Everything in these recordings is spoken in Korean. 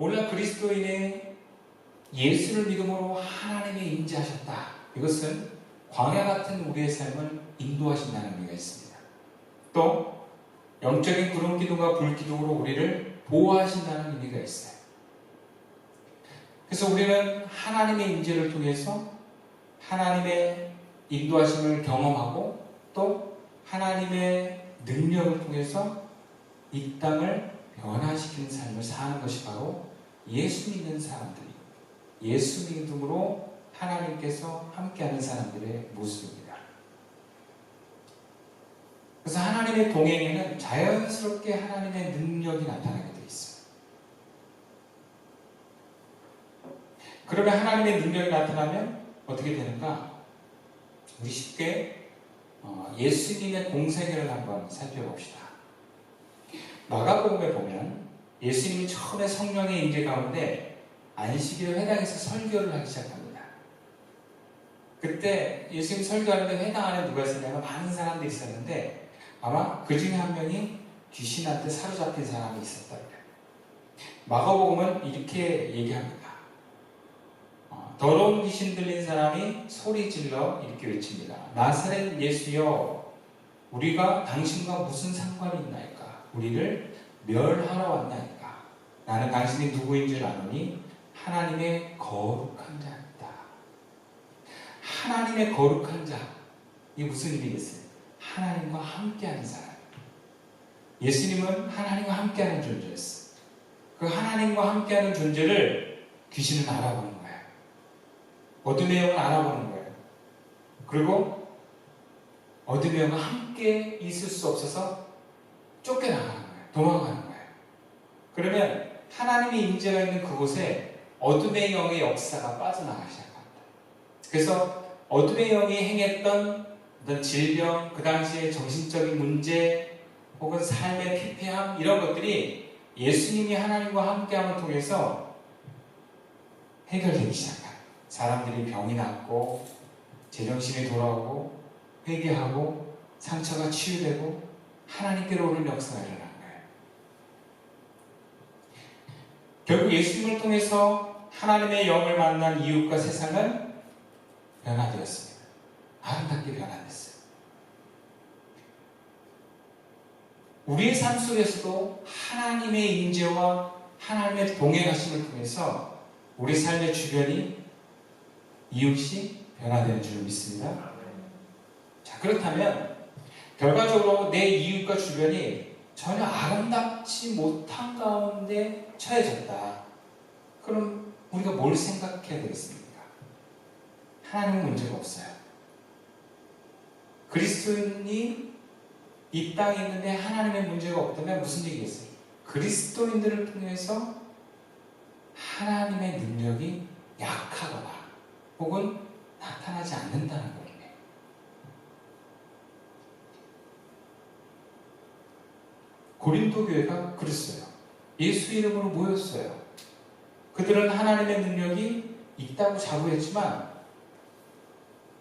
오늘날 그리스도인의 예수를 믿음으로 하나님의 임재하셨다. 이것은 광야 같은 우리의 삶을 인도하신다는 의미가 있습니다. 또 영적인 구름 기둥과 불 기둥으로 우리를 보호하신다는 의미가 있어요. 그래서 우리는 하나님의 임재를 통해서 하나님의 인도하심을 경험하고 또 하나님의 능력을 통해서 이 땅을 변화시키는 삶을 사는 것이 바로 예수 믿는 사람들이, 예수 믿음으로 하나님께서 함께하는 사람들의 모습입니다. 그래서 하나님의 동행에는 자연스럽게 하나님의 능력이 나타나게 되어 있어요. 그러면 하나님의 능력이 나타나면 어떻게 되는가? 우리 쉽게 예수님의 공생애를 한번 살펴봅시다. 마가복음에 보면 예수님이 처음에 성령의 임재 가운데 안식일에 회당에서 설교를 하기 시작합니다. 그때 예수님 설교하는데 회당 안에 누가 있었냐면 많은 사람들이 있었는데 아마 그 중에 한 명이 귀신한테 사로잡힌 사람이 있었다 그래요. 마가복음은 이렇게 얘기합니다. 더러운 귀신 들린 사람이 소리 질러 이렇게 외칩니다. 나사렛 예수여, 우리가 당신과 무슨 상관이 있나이까? 우리를 멸하러 왔나이까? 나는 당신이 누구인 줄 아노니 하나님의 거룩한 자입니다. 하나님의 거룩한 자, 이게 무슨 의미겠어요? 하나님과 함께하는 사람. 예수님은 하나님과 함께하는 존재였어요. 그 하나님과 함께하는 존재를 귀신은 알아보는 거예요. 어둠의 영은 알아보는 거예요. 그리고 어둠의 영과 함께 있을 수 없어서 쫓겨나가는 거예요. 도망가는 거예요. 그러면 하나님의 임재가 있는 그곳에 어둠의 영의 역사가 빠져나가기 시작합니다. 그래서 어둠의 영이 행했던 어떤 질병, 그 당시의 정신적인 문제 혹은 삶의 피폐함, 이런 것들이 예수님이 하나님과 함께함을 통해서 해결되기 시작합니다. 사람들이 병이 낫고 제정신이 돌아오고 회개하고 상처가 치유되고 하나님께로 오는 역사가 일어난 거예요. 결국 예수님을 통해서 하나님의 영을 만난 이웃과 세상은 변화되었습니다. 아름답게 변화됐어요. 우리의 삶 속에서도 하나님의 임재와 하나님의 동행하심을 통해서 우리 삶의 주변이 이웃이 변화되는 줄 믿습니다. 자, 그렇다면 결과적으로 내 이웃과 주변이 전혀 아름답지 못한 가운데 처해졌다. 그럼 우리가 뭘 생각해야 되겠습니까? 하나님은 문제가 없어요. 그리스도인이 이 땅에 있는데 하나님의 문제가 없다면 무슨 얘기겠어요? 그리스도인들을 통해서 하나님의 능력이 약하거나 혹은 나타나지 않는다는 거예요. 고린도 교회가 그랬어요. 예수 이름으로 모였어요. 그들은 하나님의 능력이 있다고 자부했지만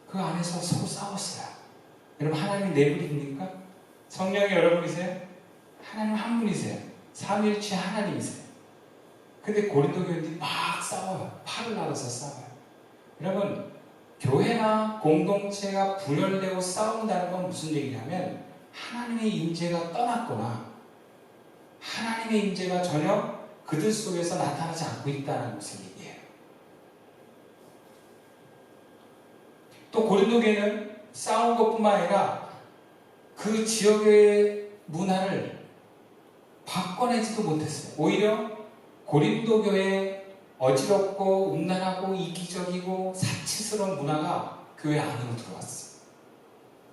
그 안에서 서로 싸웠어요. 여러분, 하나님이 네 분입니까? 성령이 여러분이세요? 하나님 한 분이세요. 삼위일체 하나님이세요. 근데 고린도 교회들이 막 싸워요. 팔을 나눠서 싸워요. 여러분, 교회나 공동체가 분열되고 싸운다는 건 무슨 얘기냐면 하나님의 임재가 떠났거나 하나님의 임재가 전혀 그들 속에서 나타나지 않고 있다는 것을 얘기해요. 또 고린도 교회는 싸운 것뿐만 아니라 그 지역의 문화를 바꿔내지도 못했어요. 오히려 고린도 교회의 어지럽고 음란하고 이기적이고 사치스러운 문화가 교회 안으로 들어왔어요.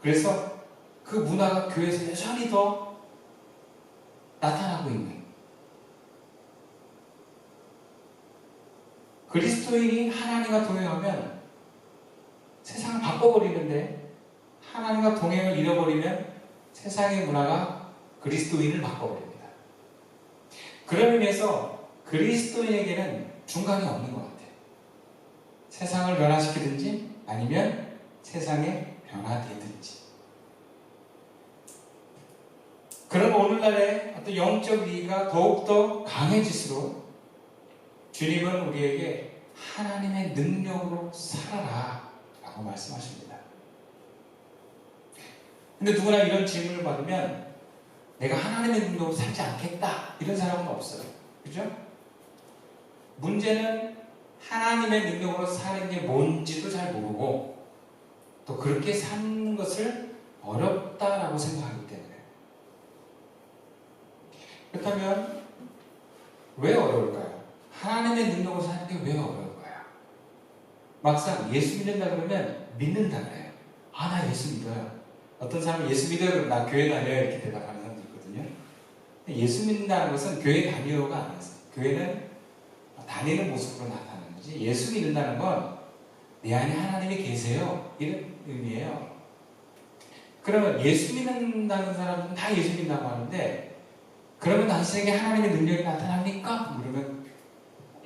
그래서 그 문화가 교회에서 여전히 더 나타나고 있는, 그리스도인이 하나님과 동행하면 세상을 바꿔버리는데 하나님과 동행을 잃어버리면 세상의 문화가 그리스도인을 바꿔버립니다. 그런 의미에서 그리스도인에게는 중간이 없는 것 같아요. 세상을 변화시키든지 아니면 세상에 변화되든지. 그럼 오늘날의 어떤 영적 위기가 더욱더 강해질수록 주님은 우리에게 하나님의 능력으로 살아라 라고 말씀하십니다. 근데 누구나 이런 질문을 받으면 내가 하나님의 능력으로 살지 않겠다 이런 사람은 없어요. 그죠? 문제는 하나님의 능력으로 사는 게 뭔지도 잘 모르고 또 그렇게 사는 것을 어렵다라고 생각하기 때문에. 그렇다면 왜 어려울까요? 하나님의 능력으로 사는 게 왜 어려울까요? 막상 예수 믿는다 그러면 믿는다 그래요. 아, 나 예수 믿어요. 어떤 사람은 예수 믿어요 그러면 나 교회 다녀요 이렇게 대답하는 사람도 있거든요. 예수 믿는다는 것은 교회 다니요가 아니에요. 교회는 다니는 모습으로 나타나는 거지, 예수 믿는다는 건 내 안에 하나님이 계세요 이런 의미예요. 그러면 예수 믿는다는 사람은 다 예수 믿는다고 하는데 그러면 당신에게 하나님의 능력이 나타납니까? 물으면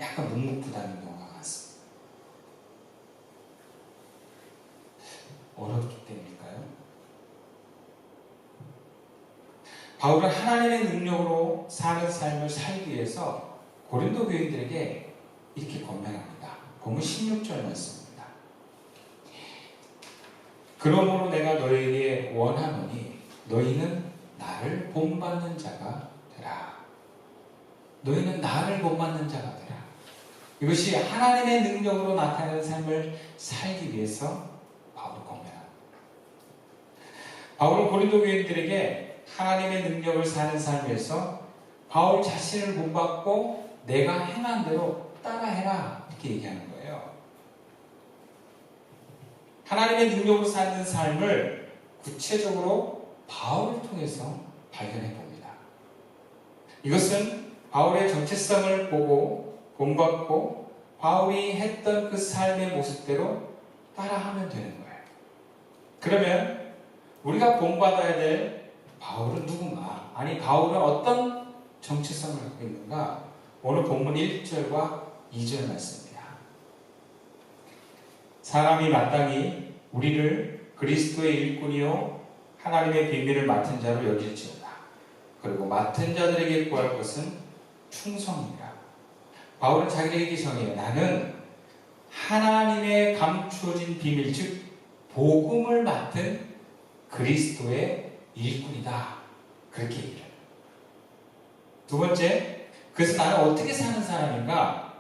약간 묵묵부답인 경우가 많습니다. 어렵기 때문일까요? 바울은 하나님의 능력으로 사는 삶을 살기 위해서 고린도 교인들에게 이렇게 권면합니다. 본문 16절 말씀입니다. 그러므로 내가 너희에게 원하노니 너희는 나를 본받는 자가 되라. 너희는 나를 본받는 자가 되라. 이것이 하나님의 능력으로 나타나는 삶을 살기 위해서 바울은 권면합니다. 바울은 고린도 교인들에게 하나님의 능력을 사는 삶에서 바울 자신을 본받고 내가 행한 대로 따라해라 이렇게 얘기하는 거예요. 하나님의 능력으로 사는 삶을 구체적으로 바울을 통해서 발견해 봅니다. 이것은 바울의 정체성을 보고 본받고 바울이 했던 그 삶의 모습대로 따라하면 되는 거예요. 그러면 우리가 본받아야 될 바울은 누군가? 아니, 바울은 어떤 정체성을 갖고 있는가? 오늘 본문 1절과 2절 말씀입니다. 사람이 마땅히 우리를 그리스도의 일꾼이요 하나님의 비밀을 맡은 자로 여길지어다. 그리고 맡은 자들에게 구할 것은 충성이라. 바울은 자기에게 정해요. 나는 하나님의 감춰진 비밀, 즉 복음을 맡은 그리스도의 일꾼이다. 그렇게 얘기해요. 두 번째, 그래서 나는 어떻게 사는 사람인가?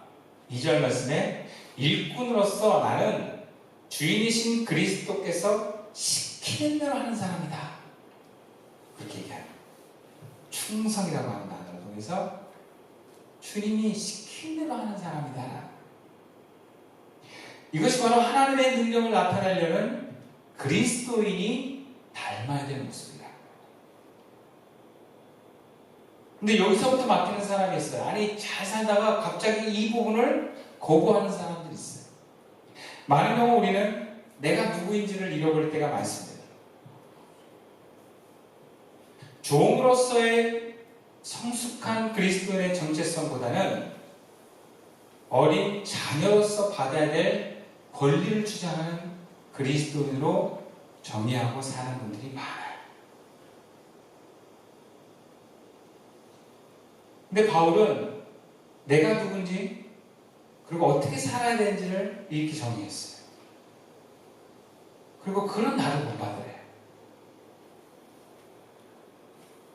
2절 말씀에 일꾼으로서 나는 주인이신 그리스도께서 시키는 대로 하는 사람이다. 그렇게 얘기해요. 충성이라고 하는 단어를 통해서 주님이 시키는 대로 하는 사람이다. 이것이 바로 하나님의 능력을 나타내려는 그리스도인이 닮아야 되는 모습이다. 근데 여기서부터 막히는 사람이 있어요. 아니, 잘 살다가 갑자기 이 부분을 거부하는 사람들이 있어요. 많은 경우 우리는 내가 누구인지를 잃어버릴 때가 많습니다. 종으로서의 성숙한 그리스도인의 정체성보다는 어린 자녀로서 받아야 될 권리를 주장하는 그리스도인으로 정의하고 사는 분들이 많아요. 근데 바울은 내가 누군지 그리고 어떻게 살아야 되는지를 이렇게 정의했어요. 그리고 그런 나를 본받으래요.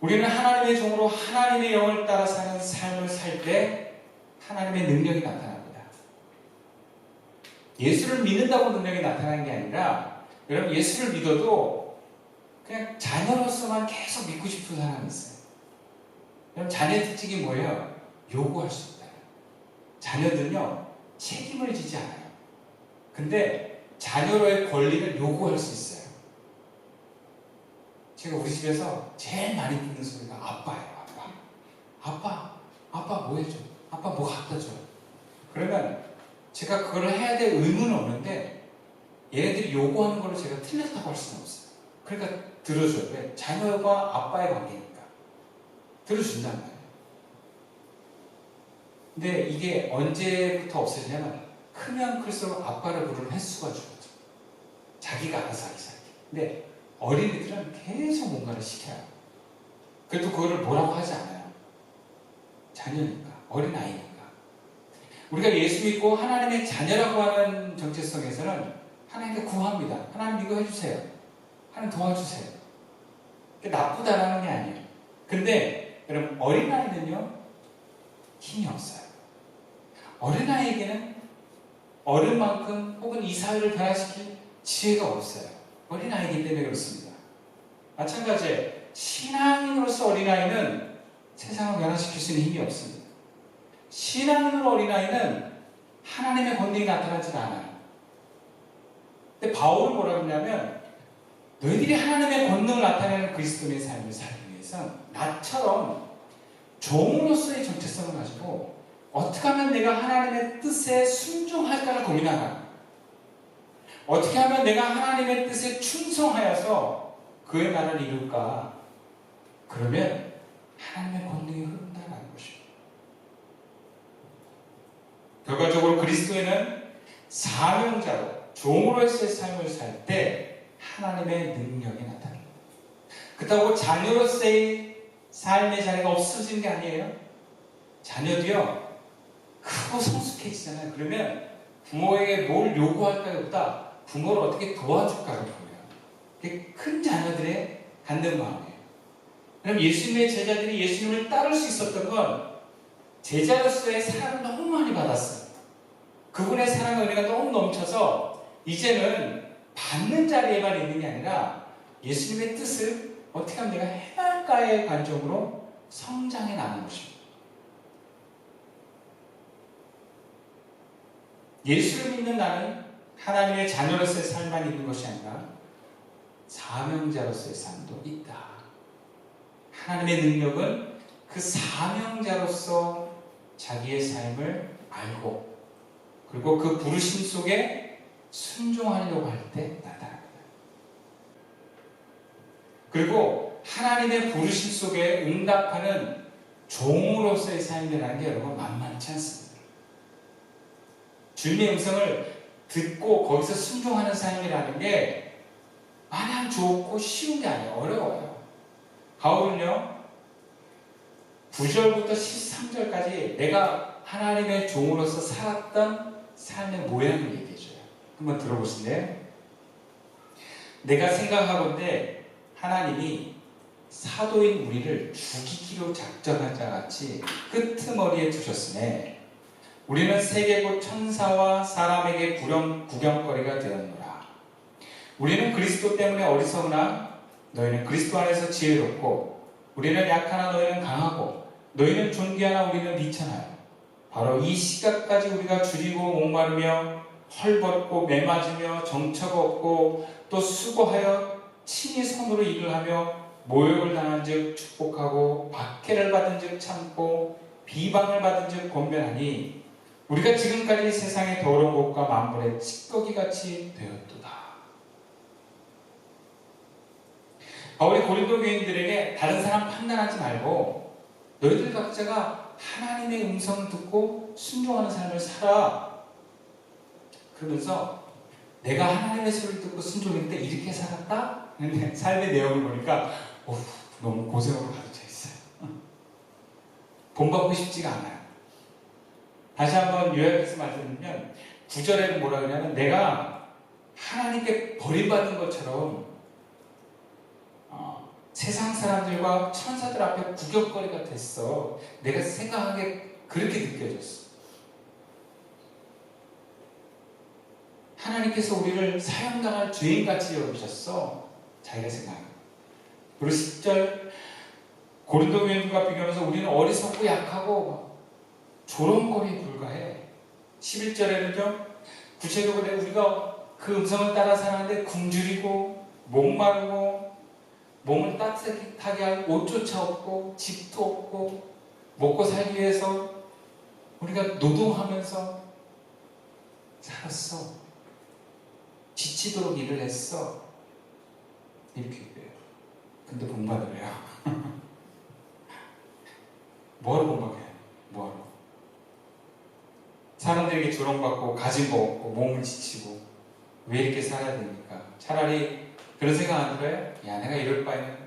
우리는 하나님의 종으로 하나님의 영을 따라 사는 삶을 살 때 하나님의 능력이 나타납니다. 예수를 믿는다고 능력이 나타나는 게 아니라, 여러분, 예수를 믿어도 그냥 자녀로서만 계속 믿고 싶은 사람이 있어요. 여러분, 자녀의 특징이 뭐예요? 요구할 수 있다. 자녀들은요, 책임을 지지 않아요. 근데 자녀로의 권리를 요구할 수 있어요. 제가 우리 집에서 제일 많이 듣는 소리가 아빠예요. 아빠 뭐 해줘? 아빠 뭐 갖다 줘? 그러면 제가 그걸 해야 될 의무는 없는데 얘네들이 요구하는 걸로 제가 틀렸다고 할 수는 없어요. 그러니까 들어줘요. 왜? 자녀와 아빠의 관계니까 들어준단 말이에요. 근데 이게 언제부터 없어지냐면 크면 클수록 아빠를 부르는 횟수가 줄어져. 자기가 알아서 하기 시작해. 근데 어린이들은 계속 뭔가를 시켜요. 그래도 그거를 뭐라고 하지 않아요. 자녀니까, 어린아이니까. 우리가 예수 믿고 하나님의 자녀라고 하는 정체성에서는 하나님께 구합니다. 하나님 이거 해주세요. 하나님 도와주세요. 나쁘다라는 게 아니에요. 근데 여러분 어린아이는요 힘이 없어요. 어린아이에게는 어른만큼 혹은 이 사회를 변화시킬 지혜가 없어요. 어린아이이기 때문에 그렇습니다. 마찬가지에 신앙인으로서 어린아이는 세상을 변화시킬 수 있는 힘이 없습니다. 신앙인으로 어린아이는 하나님의 권능이 나타나지 않아요. 근데 바울은 뭐라고 했냐면 너희들이 하나님의 권능을 나타내는 그리스도인의 삶을 살기 위해서 나처럼 종으로서의 정체성을 가지고 어떻게 하면 내가 하나님의 뜻에 순종할까를 고민하라. 어떻게 하면 내가 하나님의 뜻에 충성하여서 그의 나라를 이룰까? 그러면 하나님의 권능이 흐른다는 것입니다. 결과적으로 그리스도인은 사명자로 종으로서의 삶을 살 때 하나님의 능력이 나타납니다. 그렇다고 자녀로서의 삶의 자리가 없어지는 게 아니에요. 자녀도요 크고 성숙해지잖아요. 그러면 부모에게 뭘 요구할까보다 부모를 어떻게 도와줄까를 보여요. 그게 큰 자녀들의 갖는 마음이에요. 그럼 예수님의 제자들이 예수님을 따를 수 있었던 건 제자로서의 사랑을 너무 많이 받았어요. 그분의 사랑과 은혜가 너무 넘쳐서 이제는 받는 자리에만 있는 게 아니라 예수님의 뜻을 어떻게 하면 내가 해야 할까의 관점으로 성장해 나가는 것입니다. 예수를 믿는 나는 하나님의 자녀로서의 삶만 있는 것이 아니라 사명자로서의 삶도 있다. 하나님의 능력은 그 사명자로서 자기의 삶을 알고 그리고 그 부르심 속에 순종하려고 할 때 나타납니다. 그리고 하나님의 부르심 속에 응답하는 종으로서의 삶이라는 게 여러분 만만치 않습니다. 주님의 음성을 듣고 거기서 순종하는 삶이라는 게 마냥 좋고 쉬운 게 아니에요. 어려워요. 바울은요 9절부터 13절까지 내가 하나님의 종으로서 살았던 삶의 모양을 얘기해줘요. 한번 들어보실래요? 내가 생각하건대 하나님이 사도인 우리를 죽이기로 작정한 자 같이 끄트머리에 두셨으니 우리는 세계 곧 천사와 사람에게 구경거리가 되었노라. 우리는 그리스도 때문에 어리석으나 너희는 그리스도 안에서 지혜롭고 우리는 약하나 너희는 강하고 너희는 존귀하나 우리는 비천하여 바로 이 시각까지 우리가 줄이고 목마르며 헐벗고 매맞으며 정처가 없고 또 수고하여 친히 손으로 일을 하며 모욕을 당한 즉 축복하고 박해를 받은 즉 참고 비방을 받은 즉 권면하니 우리가 지금까지 세상의 더러운 것과 만물의 찌꺼기같이 되었도다. 바울이 고린도 교인들에게 다른 사람 판단하지 말고 너희들 각자가 하나님의 음성을 듣고 순종하는 삶을 살아. 그러면서 내가 하나님의 소리를 듣고 순종했는데 이렇게 살았다? 근데 삶의 내용을 보니까 너무 고생으로 가득 차 있어요. 본받고 싶지가 않아요. 다시 한번 요약해서 말씀드리면 9절에는 뭐라 그러냐면 내가 하나님께 버림받은 것처럼 세상 사람들과 천사들 앞에 구경거리가 됐어. 내가 생각하기에 그렇게 느껴졌어. 하나님께서 우리를 사형당할 죄인같이 여기셨어. 자기가 생각해. 그리고 10절 고린도 교인들과 비교하면서 우리는 어리석고 약하고 조롱거리에 불과해. 11절에는요 구체적으로 우리가 그 음성을 따라 사는데 굶주리고 목마르고 몸을 따뜻하게 할 옷조차 없고 집도 없고 먹고 살기 위해서 우리가 노동하면서 살았어. 지치도록 일을 했어. 이렇게 얘기해요. 근데 본받으래요. 뭐하러 본받아요? 뭐하러? 사람들에게 조롱받고 가진 거 없고 몸을 지치고 왜 이렇게 살아야 됩니까? 차라리 그런 생각 안 들어요? 야, 내가 이럴 바에는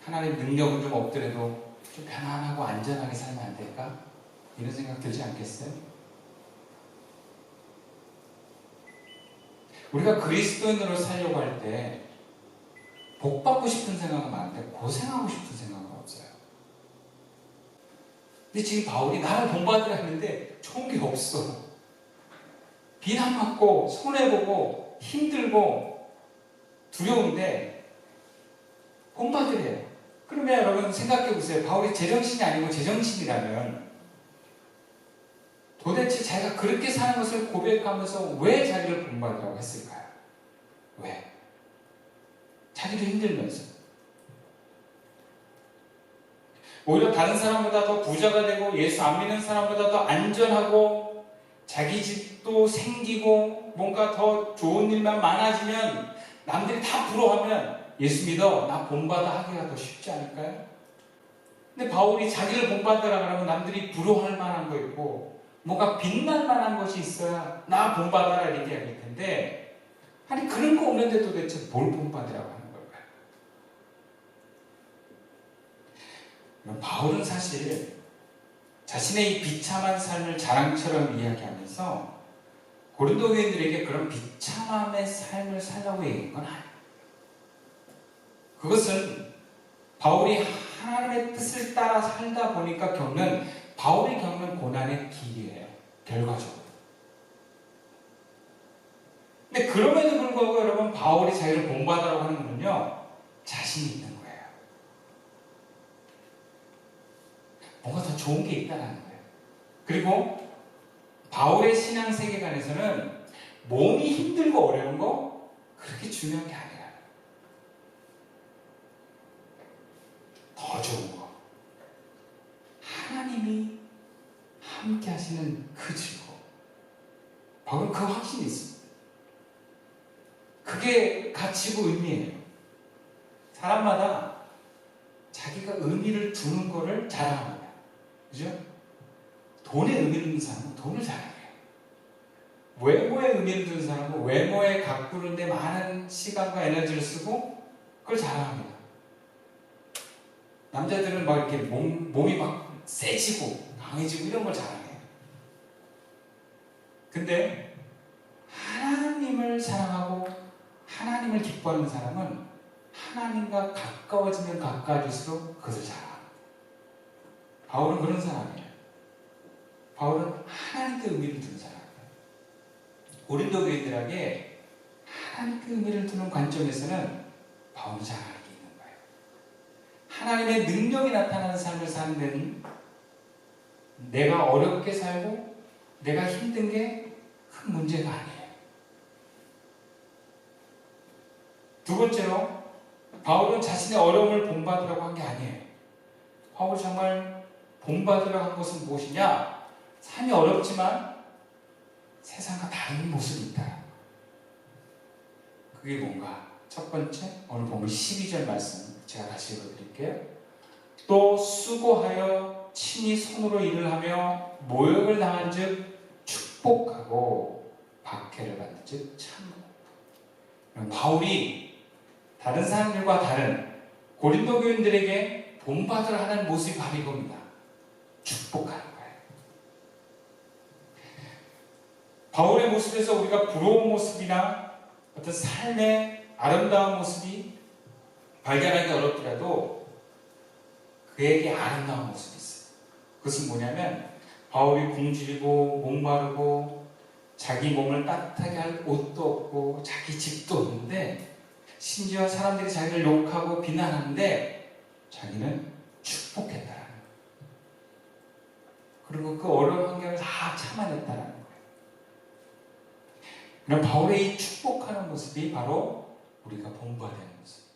하나님 능력은 좀 없더라도 좀 편안하고 안전하게 살면 안 될까? 이런 생각 들지 않겠어요? 우리가 그리스도인으로 살려고 할 때 복 받고 싶은 생각은 많은데 고생하고 싶은 생각은 없어요. 근데 지금 바울이 나는 본받으라 했는데 좋은 게 없어. 비난받고 손해보고 힘들고 두려운데 본받으래요. 그러면 여러분 생각해 보세요. 바울이 제정신이 아니고 제정신이라면 도대체 자기가 그렇게 사는 것을 고백하면서 왜 자기를 본받으라고 했을까요? 왜? 자기도 힘들면서. 오히려 다른 사람보다 더 부자가 되고 예수 안 믿는 사람보다 더 안전하고 자기 집도 생기고 뭔가 더 좋은 일만 많아지면 남들이 다 부러워하면 예수 믿어 나 본받아 하기가 더 쉽지 않을까요? 근데 바울이 자기를 본받으라 그러면 남들이 부러워할 만한 거 있고 뭔가 빛날 만한 것이 있어야 나 본받아라 얘기할 텐데 아니 그런 거 없는데 도대체 뭘 본받으라고 하는 걸까요? 바울은 사실 자신의 이 비참한 삶을 자랑처럼 이야기하면서 고린도 교인들에게 그런 비참함의 삶을 살라고 얘기한 건 아니에요. 그것은 바울이 하나님의 뜻을 따라 살다 보니까 바울이 겪는 고난의 길이에요. 결과적으로. 근데 그럼에도 불구하고 여러분 바울이 자기를 본받으라고 하는 거는요. 자신이 있는 거예요. 뭔가 더 좋은 게 있다는 거예요. 그리고 바울의 신앙 세계관에서는 몸이 힘들고 어려운 거 그렇게 중요한 게 아니에요. 더 좋은 거. 하나님이 함께 하시는 그 즐거움. 바울은 그 확신이 있습니다. 그게 가치고 의미예요. 사람마다 자기가 의미를 두는 거를 자랑합니다. 그죠? 돈에 의미를 두는 사람은 돈을 자랑해요. 외모에 의미를 두는 사람은 외모에 가꾸는데 많은 시간과 에너지를 쓰고 그걸 자랑합니다. 남자들은 막 이렇게 몸이 막 세지고 강해지고 이런 걸 자랑해요. 근데 하나님을 사랑하고 하나님을 기뻐하는 사람은 하나님과 가까워지면 가까워질수록 그것을 자랑합니다. 바울은 그런 사람이에요. 바울은 하나님께 의미를 두는 사람이에요. 고린도 교인들에게 하나님께 의미를 두는 관점에서는 바울은 자랑할 게 있는 거예요. 하나님의 능력이 나타나는 삶을 사는 데는 내가 어렵게 살고 내가 힘든 게 큰 문제가 아니에요. 두 번째로 바울은 자신의 어려움을 본받으라고 한 게 아니에요. 바울이 정말 본받으라고 한 것은 무엇이냐? 삶이 어렵지만 세상과 다른 모습이 있다. 그게 뭔가? 첫 번째, 오늘 본문 12절 말씀 제가 다시 읽어드릴게요. 또 수고하여 친히 손으로 일을 하며 모욕을 당한 즉 축복하고 박해를 받는 즉 참고. 바울이 다른 사람들과 다른 고린도 교인들에게 본받으라 하는 모습이 바로 이겁니다. 축복하는 거예요. 바울의 모습에서 우리가 부러운 모습이나 어떤 삶의 아름다운 모습이 발견하기 어렵더라도 그에게 아름다운 모습이 있어요. 그것은 뭐냐면 바울이 굶주리고 목마르고 자기 몸을 따뜻하게 할 옷도 없고 자기 집도 없는데 심지어 사람들이 자기를 욕하고 비난하는데 자기는 축복했다라는 거예요. 그리고 그 어려운 환경을 다 참아냈다라는 거예요. 그럼 바울의 이 축복하는 모습이 바로 우리가 본받아야 하는 모습.